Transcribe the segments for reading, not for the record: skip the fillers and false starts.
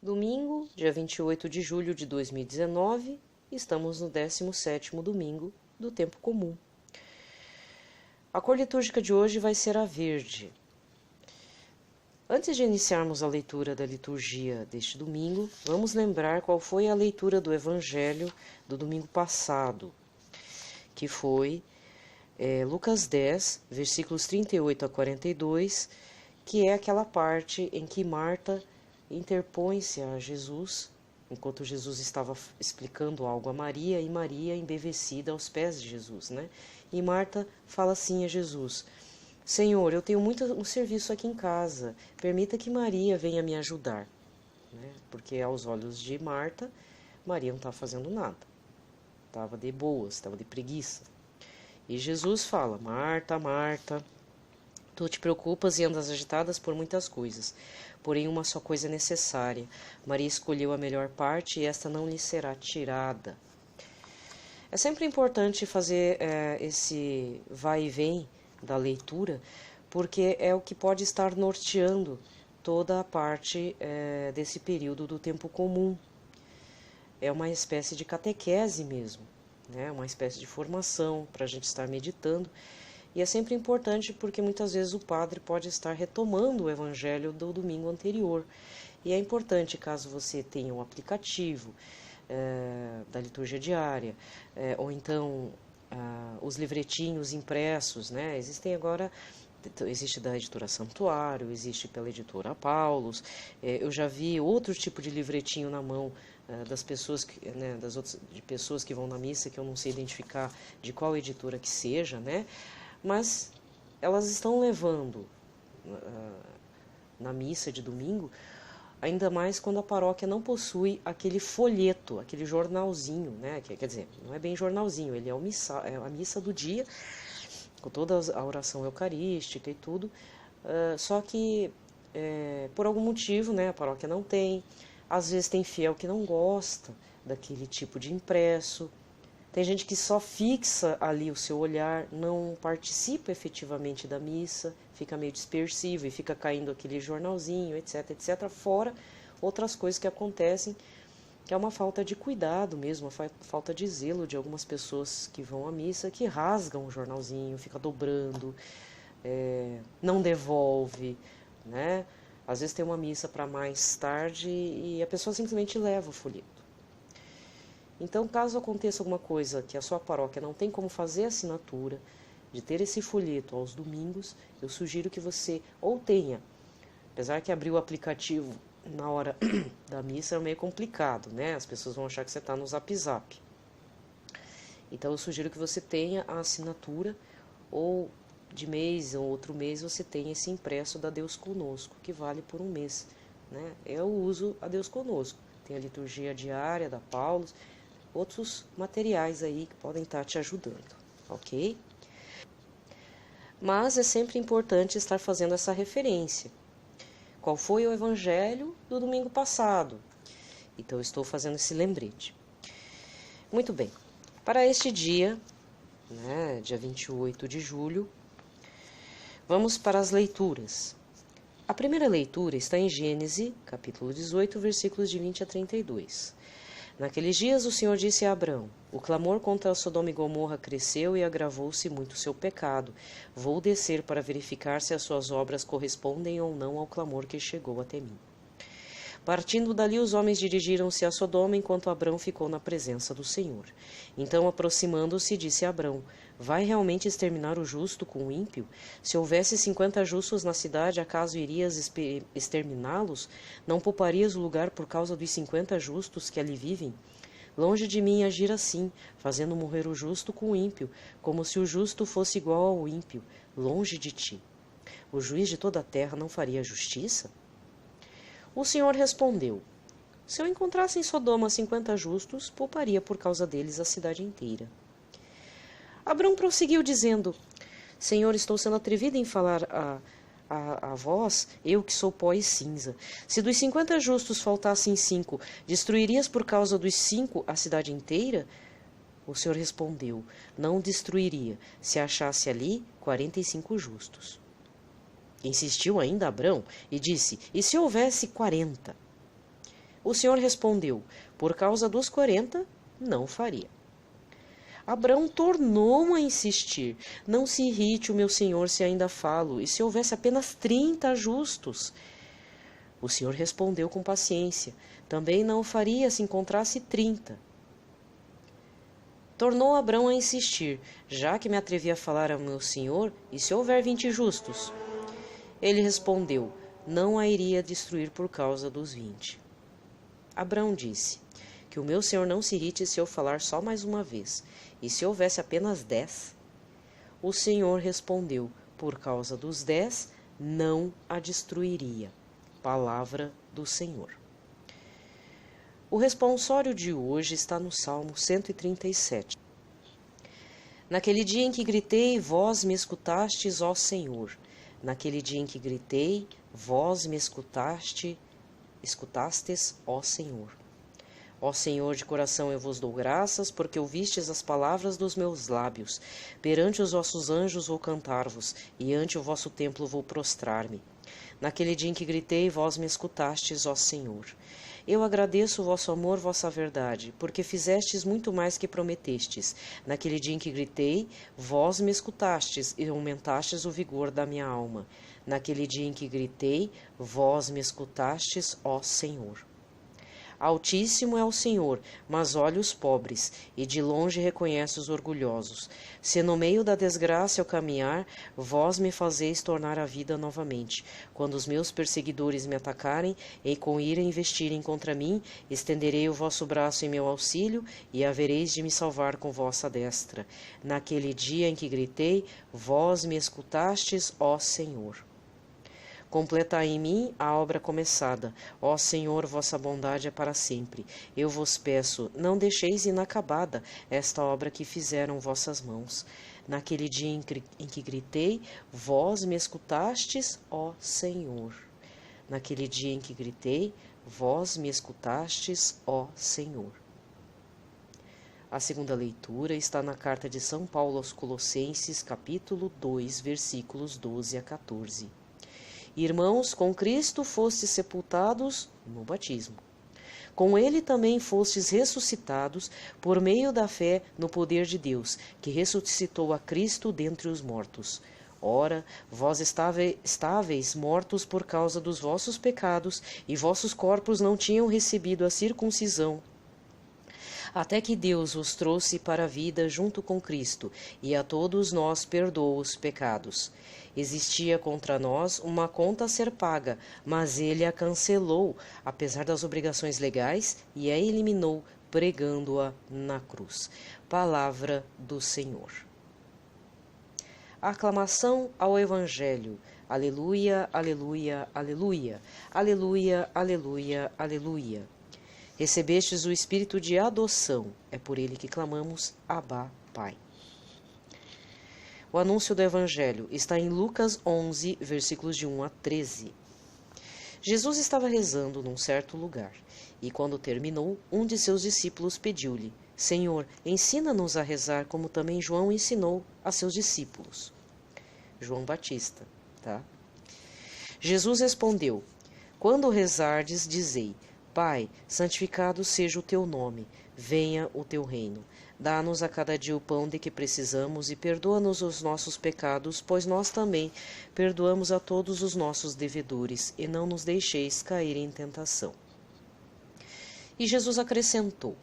Domingo, dia 28 de julho de 2019, estamos no 17º domingo do tempo comum. A cor litúrgica de hoje vai ser a verde. Antes de iniciarmos a leitura da liturgia deste domingo, vamos lembrar qual foi a leitura do Evangelho do domingo passado, que foi Lucas 10, versículos 38 a 42, que é aquela parte em que Marta interpõe-se a Jesus, enquanto Jesus estava explicando algo a Maria, e Maria embevecida aos pés de Jesus, né? E Marta fala assim a Jesus: Senhor, eu tenho muito um serviço aqui em casa, permita que Maria venha me ajudar, né? Porque aos olhos de Marta, Maria não estava fazendo nada, estava de boas, estava de preguiça. E Jesus fala: Marta, Marta, tu te preocupas e andas agitadas por muitas coisas, porém uma só coisa é necessária. Maria escolheu a melhor parte e esta não lhe será tirada. É sempre importante fazer esse vai e vem da leitura, porque é o que pode estar norteando toda a parte desse período do tempo comum. É uma espécie de catequese mesmo, né? Uma espécie de formação para a gente estar meditando. E é sempre importante porque muitas vezes o padre pode estar retomando o evangelho do domingo anterior. E é importante, caso você tenha um aplicativo da liturgia diária, ou então os livretinhos impressos, né? Existem agora, existe da editora Santuário, existe pela editora Paulus. Eu já vi outro tipo de livretinho na mão das pessoas, né, de pessoas que vão na missa, que eu não sei identificar de qual editora que seja, né? Mas elas estão levando na missa de domingo, ainda mais quando a paróquia não possui aquele folheto, aquele jornalzinho, né? Quer dizer, não é bem jornalzinho, ele é a missa do dia, com toda a oração eucarística e tudo, só que por algum motivo, né, a paróquia não tem. Às vezes tem fiel que não gosta daquele tipo de impresso. Tem gente que só fixa ali o seu olhar, não participa efetivamente da missa, fica meio dispersivo e fica caindo aquele jornalzinho, etc, etc. Fora outras coisas que acontecem, que é uma falta de cuidado mesmo, uma falta de zelo de algumas pessoas que vão à missa, que rasgam o jornalzinho, fica dobrando, não devolve, né? Às vezes tem uma missa para mais tarde e a pessoa simplesmente leva o folheto. Então, caso aconteça alguma coisa que a sua paróquia não tem como fazer a assinatura de ter esse folheto aos domingos, eu sugiro que você ou tenha, apesar que abrir o aplicativo na hora da missa é meio complicado, né? As pessoas vão achar que você está no Zap Zap. Então, eu sugiro que você tenha a assinatura, ou de mês ou outro mês você tenha esse impresso da Deus Conosco, que vale por um mês, né? Eu uso a Deus Conosco. Tem a liturgia diária da Paulus, outros materiais aí que podem estar te ajudando, ok? Mas é sempre importante estar fazendo essa referência. Qual foi o evangelho do domingo passado? Então, estou fazendo esse lembrete. Muito bem. Para este dia, né, dia 28 de julho, vamos para as leituras. A primeira leitura está em Gênesis, capítulo 18, versículos de 20 a 32. Naqueles dias o Senhor disse a Abrão: o clamor contra Sodoma e Gomorra cresceu e agravou-se muito o seu pecado. Vou descer para verificar se as suas obras correspondem ou não ao clamor que chegou até mim. Partindo dali, os homens dirigiram-se a Sodoma, enquanto Abrão ficou na presença do Senhor. Então, aproximando-se, disse a Abrão: vai realmente exterminar o justo com o ímpio? Se houvesse 50 justos na cidade, acaso irias exterminá-los? Não pouparias o lugar por causa dos 50 justos que ali vivem? Longe de mim agir assim, fazendo morrer o justo com o ímpio, como se o justo fosse igual ao ímpio, longe de ti. O juiz de toda a terra não faria justiça? O Senhor respondeu: se eu encontrasse em Sodoma 50 justos, pouparia por causa deles a cidade inteira. Abrão prosseguiu dizendo: Senhor, estou sendo atrevido em falar a vós, eu que sou pó e cinza. Se dos 50 justos faltassem 5, destruirias por causa dos 5 a cidade inteira? O Senhor respondeu: não destruiria, se achasse ali 45 justos. Insistiu ainda Abrão e disse: e se houvesse 40? O Senhor respondeu: por causa dos 40, não faria. Abrão tornou a insistir: não se irrite, o meu senhor, se ainda falo, e se houvesse apenas 30 justos? O Senhor respondeu com paciência: também não o faria se encontrasse 30. Tornou Abrão a insistir: já que me atrevi a falar ao meu senhor, e se houver 20 justos? Ele respondeu: não a iria destruir por causa dos 20. Abrão disse: que o meu senhor não se irrite se eu falar só mais uma vez, e se houvesse apenas 10? O Senhor respondeu: por causa dos 10, não a destruiria. Palavra do Senhor. O responsório de hoje está no Salmo 137. Naquele dia em que gritei, vós me escutastes, ó Senhor. Naquele dia em que gritei, vós me escutastes, ó Senhor. Ó Senhor, de coração eu vos dou graças, porque ouvistes as palavras dos meus lábios. Perante os vossos anjos vou cantar-vos, e ante o vosso templo vou prostrar-me. Naquele dia em que gritei, vós me escutastes, ó Senhor. Eu agradeço o vosso amor, vossa verdade, porque fizestes muito mais que prometestes. Naquele dia em que gritei, vós me escutastes e aumentastes o vigor da minha alma. Naquele dia em que gritei, vós me escutastes, ó Senhor. Altíssimo é o Senhor, mas olha os pobres, e de longe reconhece os orgulhosos. Se no meio da desgraça eu caminhar, vós me fazeis tornar a vida novamente. Quando os meus perseguidores me atacarem, e com ira investirem contra mim, estenderei o vosso braço em meu auxílio, e havereis de me salvar com vossa destra. Naquele dia em que gritei, vós me escutastes, ó Senhor. Completai em mim a obra começada. Ó Senhor, vossa bondade é para sempre. Eu vos peço, não deixeis inacabada esta obra que fizeram vossas mãos. Naquele dia em que gritei, vós me escutastes, ó Senhor. Naquele dia em que gritei, vós me escutastes, ó Senhor. A segunda leitura está na carta de São Paulo aos Colossenses, capítulo 2, versículos 12 a 14. Irmãos, com Cristo fostes sepultados no batismo. Com ele também fostes ressuscitados por meio da fé no poder de Deus, que ressuscitou a Cristo dentre os mortos. Ora, vós estáveis mortos por causa dos vossos pecados, e vossos corpos não tinham recebido a circuncisão, até que Deus os trouxe para a vida junto com Cristo, e a todos nós perdoou os pecados. Existia contra nós uma conta a ser paga, mas ele a cancelou, apesar das obrigações legais, e a eliminou, pregando-a na cruz. Palavra do Senhor. Aclamação ao Evangelho. Aleluia, aleluia, aleluia. Aleluia, aleluia, aleluia. Recebestes o Espírito de adoção, é por ele que clamamos, Abba, Pai. O anúncio do Evangelho está em Lucas 11, versículos de 1 a 13. Jesus estava rezando num certo lugar, e quando terminou, um de seus discípulos pediu-lhe: Senhor, ensina-nos a rezar como também João ensinou a seus discípulos. João Batista, tá? Jesus respondeu: Quando rezardes, dizei: Pai, santificado seja o teu nome, venha o teu reino. Dá-nos a cada dia o pão de que precisamos e perdoa-nos os nossos pecados, pois nós também perdoamos a todos os nossos devedores, e não nos deixeis cair em tentação. E Jesus acrescentou: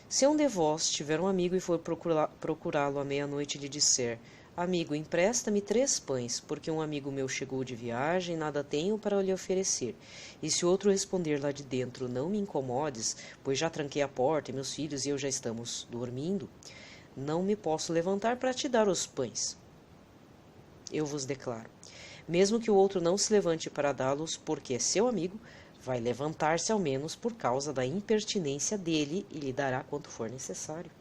Se um de vós tiver um amigo e for procurá-lo à meia-noite e lhe disser: Amigo, empresta-me 3 pães, porque um amigo meu chegou de viagem e nada tenho para lhe oferecer. E se o outro responder lá de dentro: Não me incomodes, pois já tranquei a porta e meus filhos e eu já estamos dormindo, não me posso levantar para te dar os pães. Eu vos declaro, mesmo que o outro não se levante para dá-los, porque é seu amigo, vai levantar-se ao menos por causa da impertinência dele e lhe dará quanto for necessário.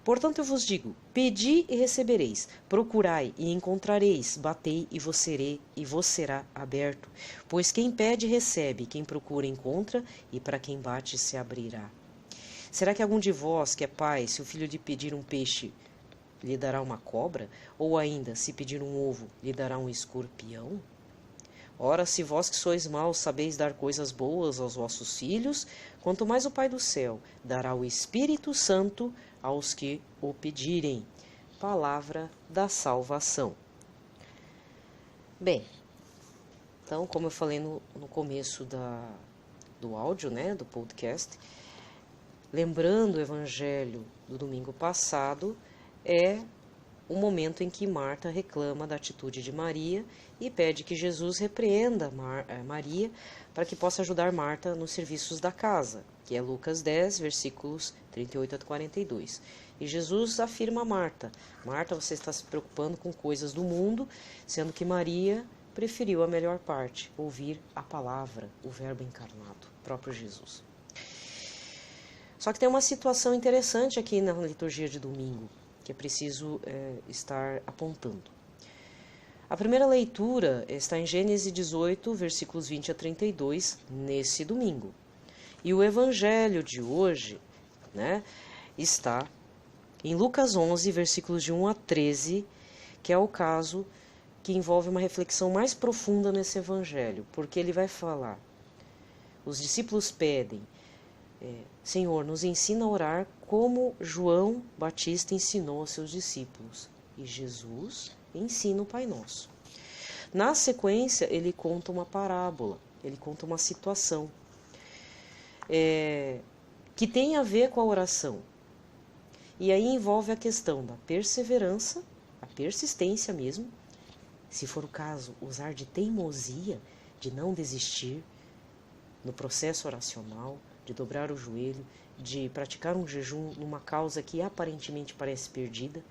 Portanto, eu vos digo: pedi e recebereis, procurai e encontrareis, batei e vos será aberto. Pois quem pede, recebe, quem procura, encontra, e para quem bate, se abrirá. Será que algum de vós, que é pai, se o filho lhe pedir um peixe, lhe dará uma cobra? Ou ainda, se pedir um ovo, lhe dará um escorpião? Ora, se vós que sois maus sabeis dar coisas boas aos vossos filhos, quanto mais o Pai do céu dará o Espírito Santo aos que o pedirem. Palavra da salvação. Bem, então, como eu falei no começo do áudio, né, do podcast, lembrando o evangelho do domingo passado, é o momento em que Marta reclama da atitude de Maria e pede que Jesus repreenda Maria para que possa ajudar Marta nos serviços da casa, que é Lucas 10, versículos 38 a 42. E Jesus afirma a Marta: Marta, você está se preocupando com coisas do mundo, sendo que Maria preferiu a melhor parte, ouvir a palavra, o verbo encarnado, próprio Jesus. Só que tem uma situação interessante aqui na liturgia de domingo, que é preciso estar apontando. A primeira leitura está em Gênesis 18, versículos 20 a 32, nesse domingo. E o evangelho de hoje, né, está em Lucas 11, versículos de 1 a 13, que é o caso que envolve uma reflexão mais profunda nesse evangelho, porque ele vai falar: os discípulos pedem, Senhor, nos ensina a orar como João Batista ensinou aos seus discípulos. E Jesus ensina o Pai Nosso. Na sequência, ele conta uma parábola, ele conta uma situação que tem a ver com a oração. E aí envolve a questão da perseverança, a persistência mesmo, se for o caso, usar de teimosia, de não desistir no processo oracional, de dobrar o joelho, de praticar um jejum numa causa que aparentemente parece perdida.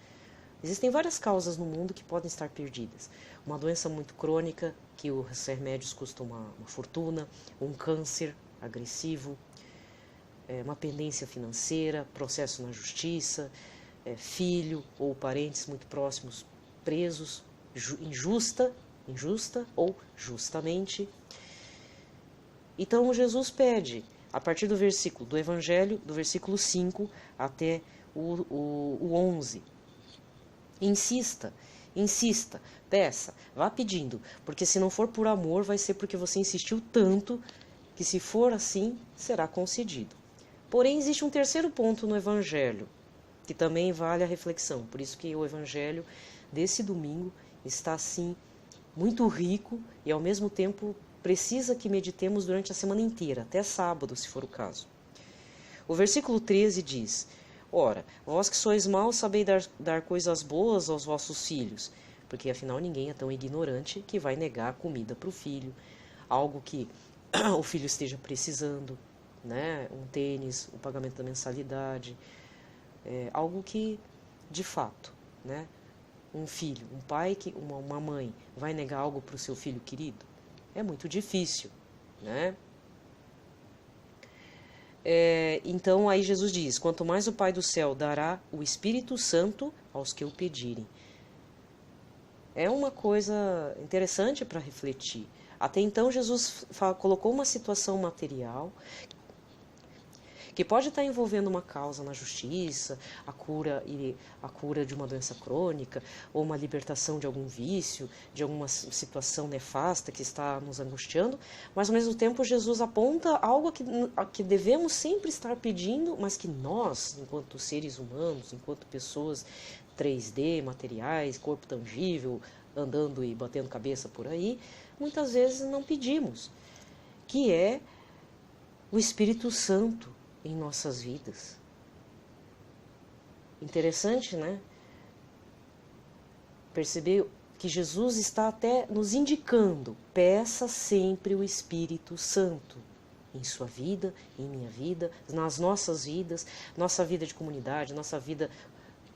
Existem várias causas no mundo que podem estar perdidas. Uma doença muito crônica, que os remédios custam uma fortuna, um câncer agressivo, uma pendência financeira, processo na justiça, filho ou parentes muito próximos presos, injusta ou justamente. Então Jesus pede, a partir do versículo do Evangelho, do versículo 5 até o 11. Insista, peça, vá pedindo, porque se não for por amor, vai ser porque você insistiu tanto que, se for assim, será concedido. Porém, existe um terceiro ponto no Evangelho, que também vale a reflexão. Por isso que o Evangelho desse domingo está, assim, muito rico e, ao mesmo tempo, precisa que meditemos durante a semana inteira, até sábado, se for o caso. O versículo 13 diz: Ora, vós que sois maus, sabeis dar coisas boas aos vossos filhos, porque afinal ninguém é tão ignorante que vai negar comida para o filho, algo que o filho esteja precisando, né? Um tênis, o pagamento da mensalidade, algo que, de fato, né? Um filho, um pai, uma mãe vai negar algo para o seu filho querido? É muito difícil, né? Então aí Jesus diz: quanto mais o Pai do céu dará o Espírito Santo aos que o pedirem. É uma coisa interessante para refletir. Até então Jesus colocou uma situação material que pode estar envolvendo uma causa na justiça, a cura de uma doença crônica, ou uma libertação de algum vício, de alguma situação nefasta que está nos angustiando, mas ao mesmo tempo Jesus aponta algo que devemos sempre estar pedindo, mas que nós, enquanto seres humanos, enquanto pessoas 3D, materiais, corpo tangível, andando e batendo cabeça por aí, muitas vezes não pedimos, que é o Espírito Santo em nossas vidas. Interessante, né? Perceber que Jesus está até nos indicando: peça sempre o Espírito Santo em sua vida, em minha vida, nas nossas vidas, nossa vida de comunidade, nossa vida,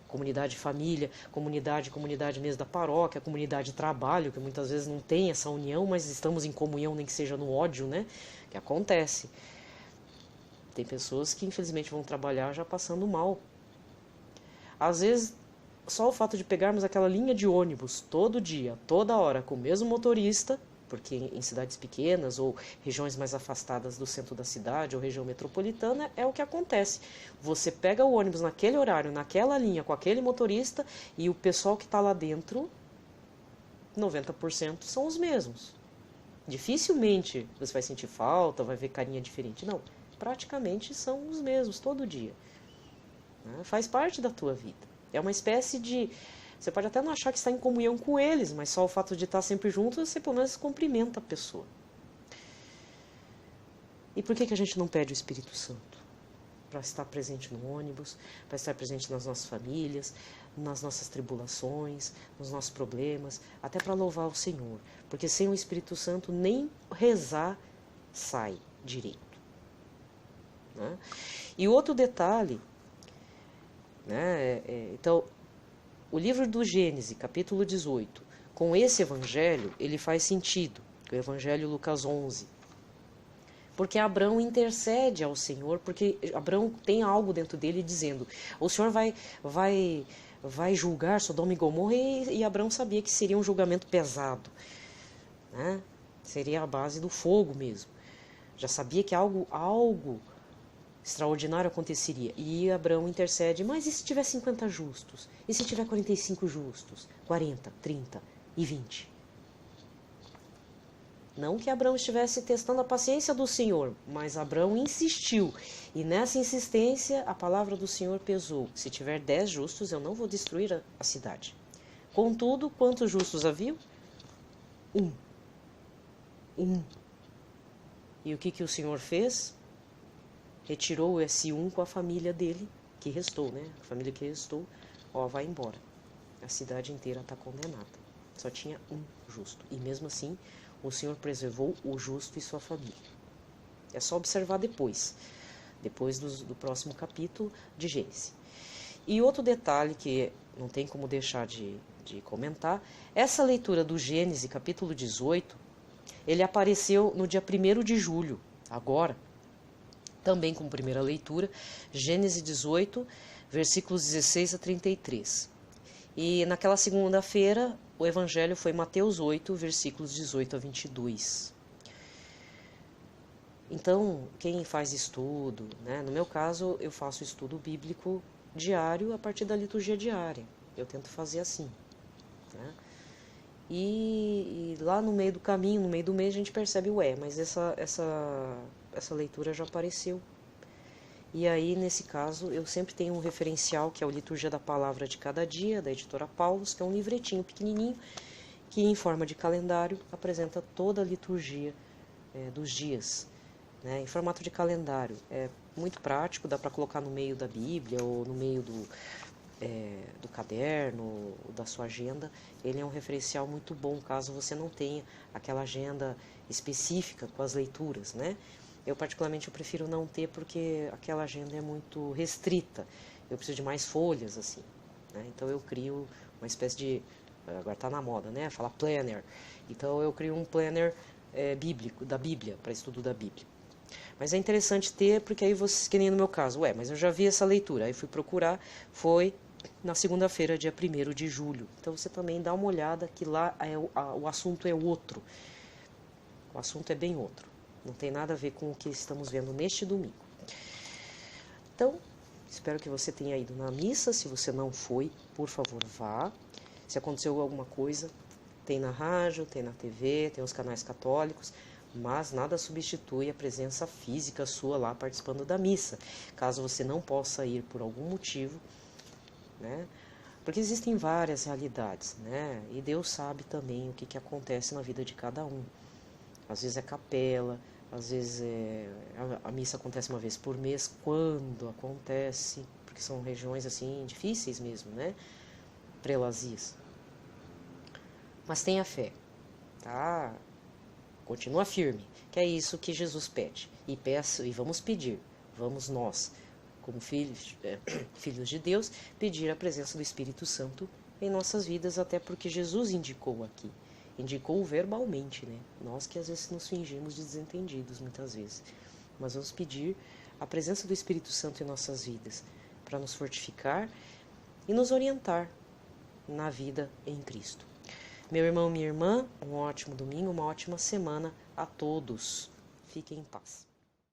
comunidade de família, comunidade mesmo da paróquia, comunidade de trabalho, que muitas vezes não tem essa união, mas estamos em comunhão, nem que seja no ódio, né? Que acontece. Tem pessoas que infelizmente vão trabalhar já passando mal. Às vezes, só o fato de pegarmos aquela linha de ônibus todo dia, toda hora, com o mesmo motorista, porque em cidades pequenas ou regiões mais afastadas do centro da cidade ou região metropolitana, é o que acontece. Você pega o ônibus naquele horário, naquela linha, com aquele motorista, e o pessoal que está lá dentro, 90% são os mesmos. Dificilmente você vai sentir falta, vai ver carinha diferente. Não, praticamente são os mesmos todo dia. Né? Faz parte da tua vida. É uma espécie de... Você pode até não achar que está em comunhão com eles, mas só o fato de estar sempre junto, você pelo menos cumprimenta a pessoa. E por que a gente não pede o Espírito Santo? Para estar presente no ônibus, para estar presente nas nossas famílias, nas nossas tribulações, nos nossos problemas, até para louvar o Senhor. Porque sem o Espírito Santo nem rezar sai direito. Né? E outro detalhe, né, então, o livro do Gênesis, capítulo 18, com esse evangelho, ele faz sentido, o evangelho Lucas 11. Porque Abrão intercede ao Senhor, porque Abrão tem algo dentro dele dizendo, o Senhor vai julgar Sodoma e Gomorra, e Abrão sabia que seria um julgamento pesado, né? Seria a base do fogo mesmo. Já sabia que algo extraordinário aconteceria. E Abrão intercede, mas e se tiver 50 justos? E se tiver 45 justos? 40, 30 e 20? Não que Abrão estivesse testando a paciência do Senhor, mas Abrão insistiu. E nessa insistência, a palavra do Senhor pesou. Se tiver 10 justos, eu não vou destruir a cidade. Contudo, quantos justos havia? Um. E o que o Senhor fez? Retirou esse um com a família dele, que restou, né? A família que restou, vai embora. A cidade inteira está condenada. Só tinha um justo. E mesmo assim, o Senhor preservou o justo e sua família. É só observar depois do próximo capítulo de Gênesis. E outro detalhe que não tem como deixar de comentar, essa leitura do Gênesis, capítulo 18, ele apareceu no dia 1º de julho, agora, também como primeira leitura, Gênesis 18, versículos 16 a 33. E naquela segunda-feira, o evangelho foi Mateus 8, versículos 18 a 22. Então, quem faz estudo, né? No meu caso, eu faço estudo bíblico diário a partir da liturgia diária. Eu tento fazer assim. Né? E lá no meio do caminho, no meio do mês, a gente percebe, mas essa leitura já apareceu. E aí, nesse caso, eu sempre tenho um referencial, que é o Liturgia da Palavra de Cada Dia, da editora Paulus, que é um livretinho pequenininho, que em forma de calendário apresenta toda a liturgia dos dias, né, em formato de calendário. É muito prático, dá para colocar no meio da Bíblia ou no meio do caderno, da sua agenda. Ele é um referencial muito bom, caso você não tenha aquela agenda específica com as leituras, né? Eu, particularmente, eu prefiro não ter, porque aquela agenda é muito restrita. Eu preciso de mais folhas, assim. Né? Então, eu crio uma espécie de... Agora está na moda, né? Falar planner. Então, eu crio um planner bíblico, da Bíblia, para estudo da Bíblia. Mas é interessante ter, porque aí você, que nem no meu caso, mas eu já vi essa leitura. Aí fui procurar, foi na segunda-feira, dia 1º de julho. Então, você também dá uma olhada, que lá o assunto é outro. O assunto é bem outro. Não tem nada a ver com o que estamos vendo neste domingo. Então, espero que você tenha ido na missa. Se você não foi, por favor, vá. Se aconteceu alguma coisa, tem na rádio, tem na TV, tem os canais católicos, mas nada substitui a presença física sua lá participando da missa. Caso você não possa ir por algum motivo, né? Porque existem várias realidades, né? E Deus sabe também o que acontece na vida de cada um. Às vezes é capela, às vezes a missa acontece uma vez por mês, quando acontece, porque são regiões assim difíceis mesmo, né? Prelazias. Mas tenha fé, tá? Continua firme, que é isso que Jesus pede. E vamos pedir, vamos nós, como filhos de Deus, pedir a presença do Espírito Santo em nossas vidas, até porque Jesus indicou aqui. Indicou verbalmente, né? Nós que às vezes nos fingimos de desentendidos, muitas vezes. Mas vamos pedir a presença do Espírito Santo em nossas vidas, para nos fortificar e nos orientar na vida em Cristo. Meu irmão, minha irmã, um ótimo domingo, uma ótima semana a todos. Fiquem em paz.